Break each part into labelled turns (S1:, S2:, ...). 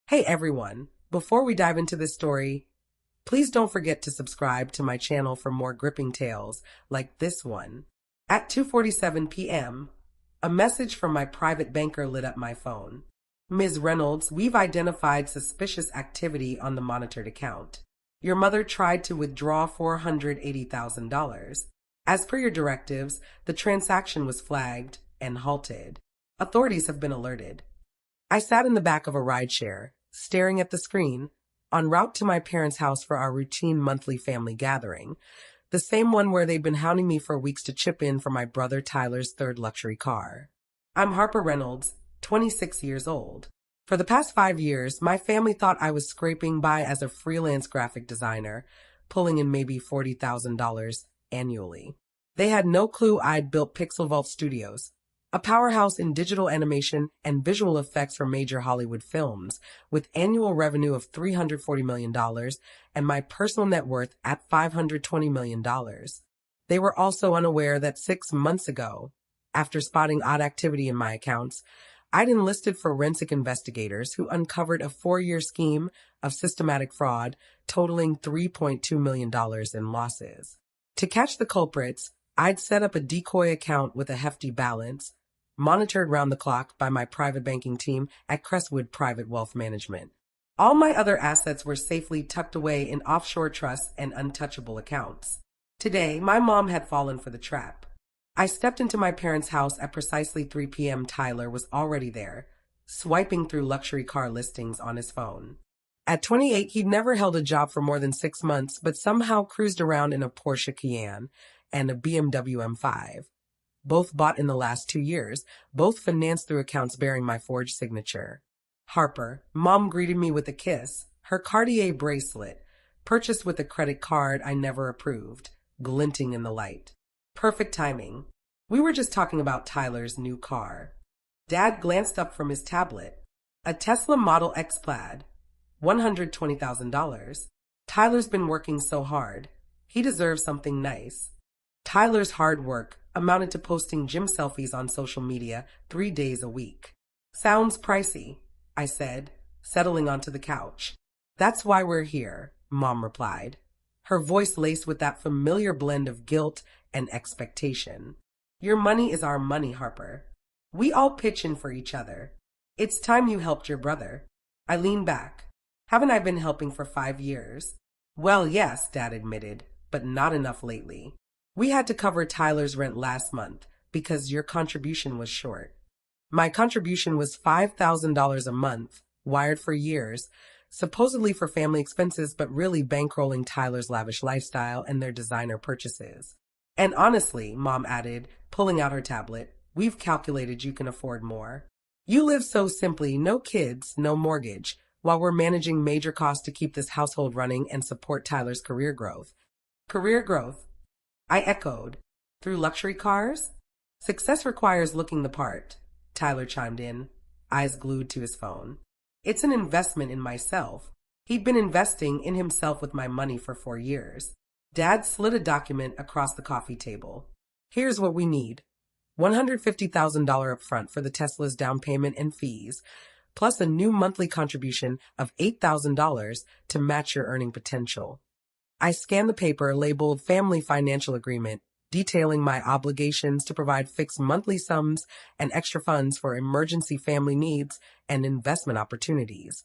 S1: Hey everyone, before we dive into this story, please don't forget to subscribe to my channel for more gripping tales like this one. At 2:47 p.m., a message from my private banker lit up my phone. Ms. Reynolds, we've identified suspicious activity on the monitored account. Your mother tried to withdraw $480,000. As per your directives, the transaction was flagged and halted. Authorities have been alerted. I sat in the back of a rideshare, staring at the screen, en route to my parents' house for our routine monthly family gathering, the same one where they'd been hounding me for weeks to chip in for my brother Tyler's third luxury car. I'm Harper Reynolds, 26 years old. For the past 5 years, my family thought I was scraping by as a freelance graphic designer, pulling in maybe $40,000 annually. They had no clue I'd built Pixel Vault Studios, a powerhouse in digital animation and visual effects for major Hollywood films, with annual revenue of $340 million and my personal net worth at $520 million. They were also unaware that 6 months ago, after spotting odd activity in my accounts, I'd enlisted forensic investigators who uncovered a 4-year scheme of systematic fraud totaling $3.2 million in losses. To catch the culprits, I'd set up a decoy account with a hefty balance, monitored round the clock by my private banking team at Crestwood Private Wealth Management. All my other assets were safely tucked away in offshore trusts and untouchable accounts. Today, my mom had fallen for the trap. I stepped into my parents' house at precisely 3 p.m. Tyler was already there, swiping through luxury car listings on his phone. At 28, he'd never held a job for more than 6 months, but somehow cruised around in a Porsche Cayenne and a BMW M5. Both bought in the last 2 years, both financed through accounts bearing my forged signature. Harper, Mom greeted me with a kiss, her Cartier bracelet, purchased with a credit card I never approved, glinting in the light. Perfect timing. We were just talking about Tyler's new car. Dad glanced up from his tablet. A Tesla Model X Plaid. $120,000. Tyler's been working so hard. He deserves something nice. Tyler's hard work amounted to posting gym selfies on social media 3 days a week. Sounds pricey, I said, settling onto the couch. That's why we're here, Mom replied, her voice laced with that familiar blend of guilt and expectation. Your money is our money, Harper. We all pitch in for each other. It's time you helped your brother. I leaned back. Haven't I been helping for 5 years? Well, yes, Dad admitted, but not enough lately. We had to cover Tyler's rent last month because your contribution was short. My contribution was $5,000 a month, wired for years, supposedly for family expenses, but really bankrolling Tyler's lavish lifestyle and their designer purchases. And honestly, Mom added, pulling out her tablet, we've calculated you can afford more. You live so simply, no kids, no mortgage, while we're managing major costs to keep this household running and support Tyler's career growth. Career growth? I echoed. Through luxury cars? Success requires looking the part, Tyler chimed in, eyes glued to his phone. It's an investment in myself. He'd been investing in himself with my money for 4 years. Dad slid a document across the coffee table. Here's what we need. $150,000 upfront for the Tesla's down payment and fees, plus a new monthly contribution of $8,000 to match your earning potential. I scanned the paper labeled Family Financial Agreement, detailing my obligations to provide fixed monthly sums and extra funds for emergency family needs and investment opportunities.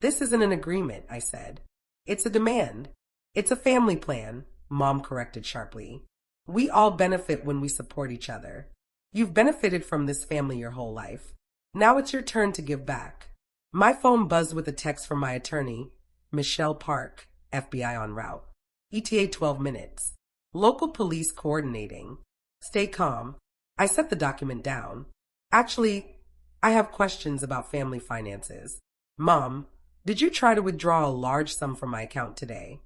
S1: This isn't an agreement, I said. It's a demand. It's a family plan, Mom corrected sharply. We all benefit when we support each other. You've benefited from this family your whole life. Now it's your turn to give back. My phone buzzed with a text from my attorney, Michelle Park, FBI en route. ETA 12 minutes. Local police coordinating. Stay calm. I set the document down. Actually, I have questions about family finances. Mom, did you try to withdraw a large sum from my account today?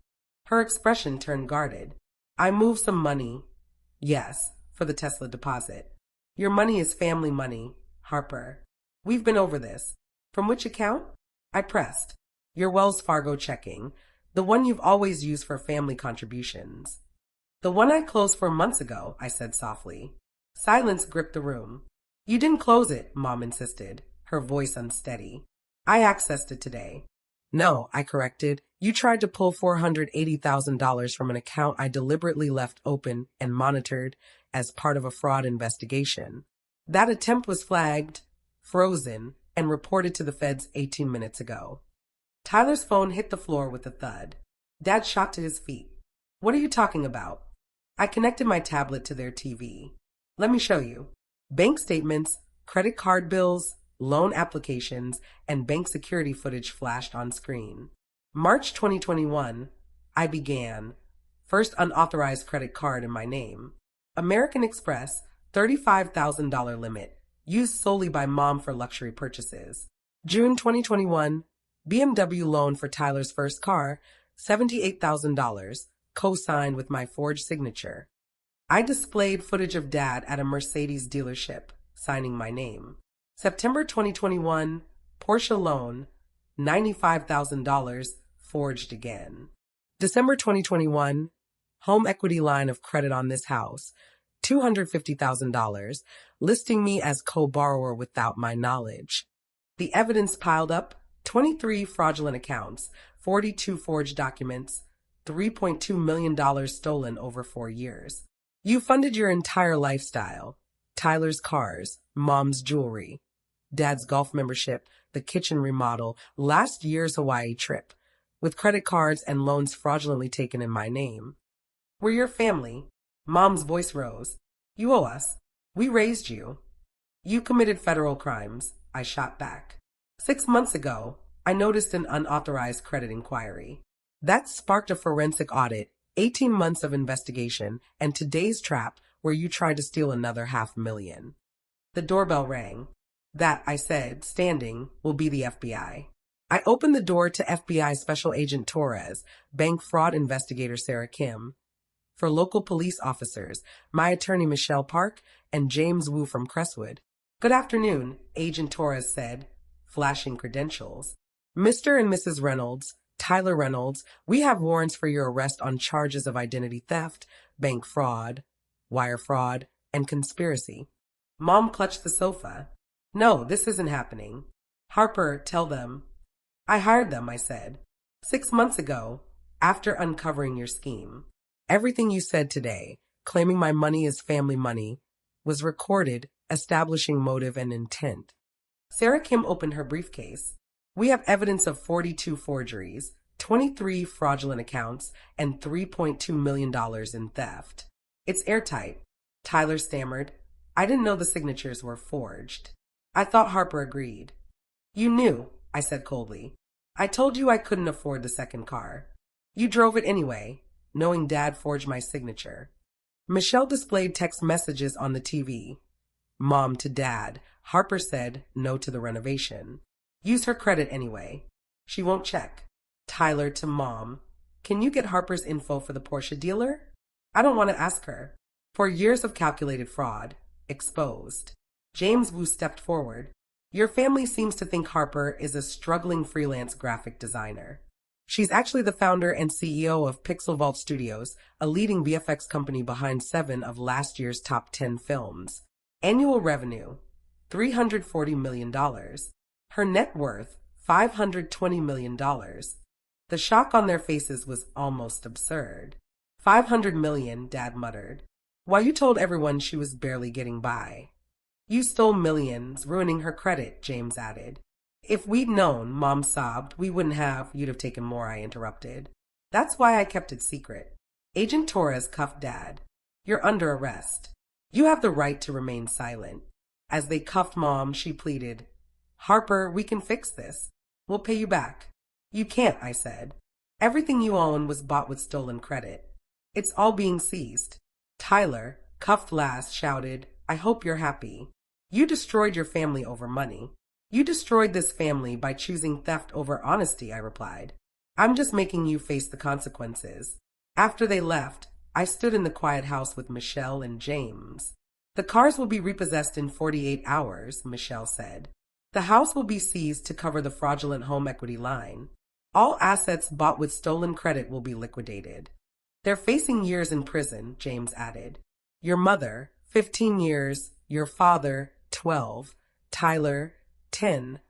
S1: Her expression turned guarded. I moved some money. Yes, for the Tesla deposit. Your money is family money, Harper. We've been over this. From which account? I pressed. Your Wells Fargo checking. The one you've always used for family contributions. The one I closed 4 months ago, I said softly. Silence gripped the room. You didn't close it, Mom insisted, her voice unsteady. I accessed it today. No, I corrected. You tried to pull $480,000 from an account I deliberately left open and monitored as part of a fraud investigation. That attempt was flagged, frozen, and reported to the feds 18 minutes ago. Tyler's phone hit the floor with a thud. Dad shot to his feet. What are you talking about? I connected my tablet to their TV. Let me show you. Bank statements, credit card bills, loan applications, and bank security footage flashed on screen. March 2021, I began. First unauthorized credit card in my name. American Express, $35,000 limit, used solely by mom for luxury purchases. June 2021, BMW loan for Tyler's first car, $78,000, co-signed with my forged signature. I displayed footage of Dad at a Mercedes dealership, signing my name. September 2021, Porsche loan, $95,000, forged again. December 2021, home equity line of credit on this house, $250,000, listing me as co-borrower without my knowledge. The evidence piled up: 23 fraudulent accounts, 42 forged documents, $3.2 million stolen over 4 years. You funded your entire lifestyle. Tyler's cars, mom's jewelry, Dad's golf membership, the kitchen remodel, last year's Hawaii trip, with credit cards and loans fraudulently taken in my name. We're your family. Mom's voice rose. You owe us. We raised you. You committed federal crimes, I shot back. 6 months ago, I noticed an unauthorized credit inquiry. That sparked a forensic audit, 18 months of investigation, and today's trap where you tried to steal another $500,000. The doorbell rang. That, I said, standing, will be the FBI. I opened the door to FBI Special Agent Torres, bank fraud investigator Sarah Kim. For local police officers, my attorney Michelle Park and James Wu from Crestwood. Good afternoon, Agent Torres said, flashing credentials. Mr. and Mrs. Reynolds, Tyler Reynolds, we have warrants for your arrest on charges of identity theft, bank fraud, wire fraud, and conspiracy. Mom clutched the sofa. No, this isn't happening. Harper, tell them. I hired them, I said. 6 months ago, after uncovering your scheme. Everything you said today, claiming my money is family money, was recorded, establishing motive and intent. Sarah Kim opened her briefcase. We have evidence of 42 forgeries, 23 fraudulent accounts, and $3.2 million in theft. It's airtight. Tyler stammered. I didn't know the signatures were forged. I thought Harper agreed. You knew, I said coldly. I told you I couldn't afford the second car. You drove it anyway, knowing Dad forged my signature. Michelle displayed text messages on the TV. Mom to Dad. Harper said no to the renovation. Use her credit anyway. She won't check. Tyler to Mom. Can you get Harper's info for the Porsche dealer? I don't want to ask her. For years of calculated fraud. Exposed. James Wu stepped forward. Your family seems to think Harper is a struggling freelance graphic designer. She's actually the founder and CEO of Pixel Vault Studios, a leading VFX company behind 7 of last year's top 10 films. Annual revenue, $340 million. Her net worth, $520 million. The shock on their faces was almost absurd. $500 million, Dad muttered. While you told everyone she was barely getting by. You stole millions, ruining her credit, James added. If we'd known, Mom sobbed, we wouldn't have. You'd have taken more, I interrupted. That's why I kept it secret. Agent Torres cuffed Dad. You're under arrest. You have the right to remain silent. As they cuffed Mom, she pleaded, Harper, we can fix this. We'll pay you back. You can't, I said. Everything you own was bought with stolen credit. It's all being seized. Tyler, cuffed last, shouted, I hope you're happy. You destroyed your family over money. You destroyed this family by choosing theft over honesty, I replied. I'm just making you face the consequences. After they left, I stood in the quiet house with Michelle and James. The cars will be repossessed in 48 hours, Michelle said. The house will be seized to cover the fraudulent home equity line. All assets bought with stolen credit will be liquidated. They're facing years in prison, James added. Your mother, 15 years, your father, 12, Tyler, 10.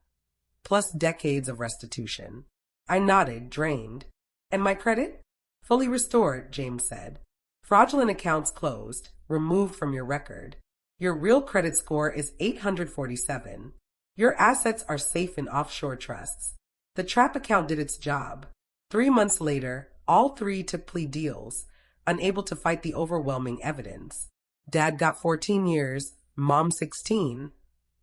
S1: plus decades of restitution. I nodded, drained. And my credit? Fully restored, James said. Fraudulent accounts closed, removed from your record. Your real credit score is 847. Your assets are safe in offshore trusts. The trap account did its job. 3 months later, all three took plea deals, unable to fight the overwhelming evidence. Dad got 14 years, Mom 16,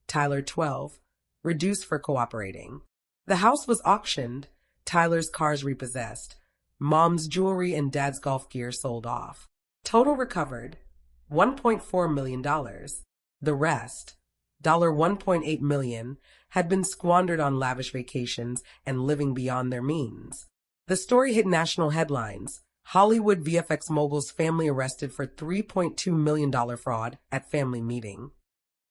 S1: Tyler 12, reduced for cooperating. The house was auctioned, Tyler's cars repossessed, Mom's jewelry and Dad's golf gear sold off. Total recovered, $1.4 million. The rest, $1.8 million, had been squandered on lavish vacations and living beyond their means. The story hit national headlines. Hollywood VFX mogul's family arrested for $3.2 million fraud at family meeting.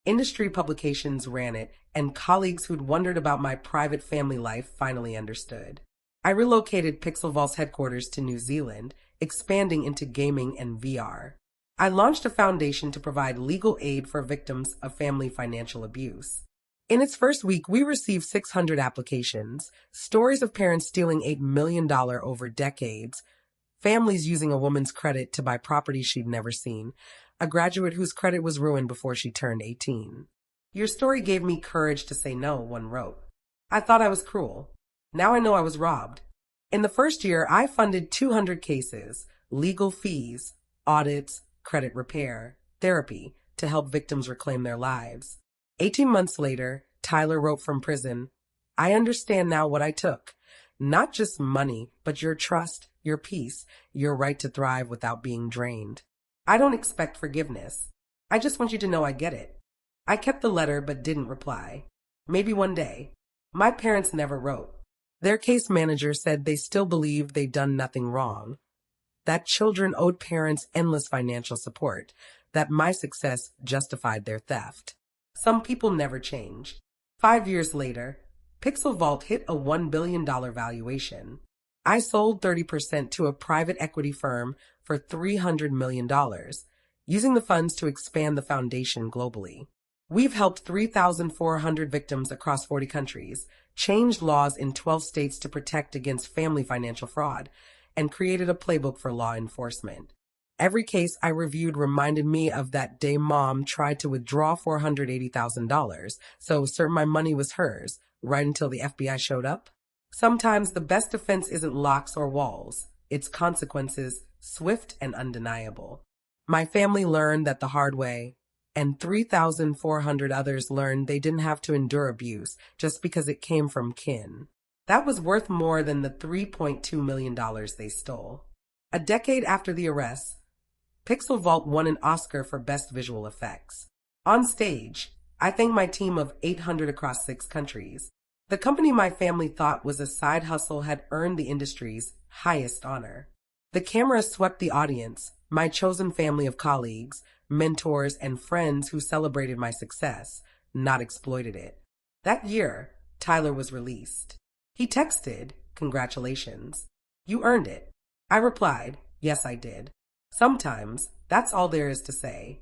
S1: Industry publications ran it, and colleagues who'd wondered about my private family life finally understood. I relocated Pixel Vault's headquarters to New Zealand, expanding into gaming and VR. I launched a foundation to provide legal aid for victims of family financial abuse. In its first week, we received 600 applications, stories of parents stealing $8 million over decades, families using a woman's credit to buy property she'd never seen, a graduate whose credit was ruined before she turned 18. Your story gave me courage to say no, one wrote. I thought I was cruel. Now I know I was robbed. In the first year, I funded 200 cases, legal fees, audits, credit repair, therapy to help victims reclaim their lives. 18 months later, Tyler wrote from prison, I understand now what I took. Not just money, but your trust, your peace, your right to thrive without being drained. I don't expect forgiveness. I just want you to know I get it. I kept the letter but didn't reply. Maybe one day. My parents never wrote. Their case manager said they still believed they'd done nothing wrong, that children owed parents endless financial support, that my success justified their theft. Some people never change. 5 years later, Pixel Vault hit a $1 billion valuation. I sold 30% to a private equity firm for $300 million, using the funds to expand the foundation globally. We've helped 3,400 victims across 40 countries, changed laws in 12 states to protect against family financial fraud, and created a playbook for law enforcement. Every case I reviewed reminded me of that day Mom tried to withdraw $480,000, so certain my money was hers, right until the FBI showed up. Sometimes the best defense isn't locks or walls. It's consequences, swift and undeniable. My family learned that the hard way, and 3,400 others learned they didn't have to endure abuse just because it came from kin. That was worth more than the $3.2 million they stole. A decade after the arrest, Pixel Vault won an Oscar for Best Visual Effects. On stage, I thanked my team of 800 across 6 countries. The company my family thought was a side hustle had earned the industry's highest honor. The camera swept the audience, my chosen family of colleagues, mentors, and friends who celebrated my success, not exploited it. That year, Tyler was released. He texted, "Congratulations. You earned it." I replied, "Yes, I did." Sometimes, that's all there is to say.